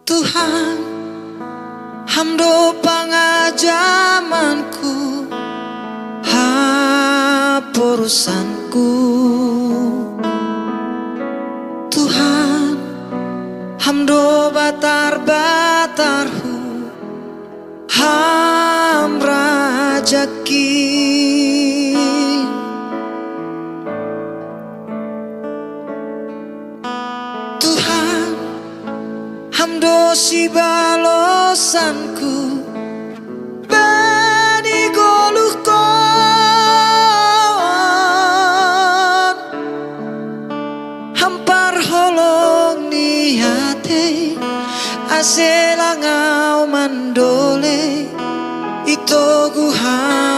Tuhan, hamdo pangajamanku, hapurusanku. Tuhan, hamdo batar-batarhu, ham rajaki. Tuhan, hamdo si balosanku, bani goluhkon, hampar holong niate, aselangau mandole, ito guha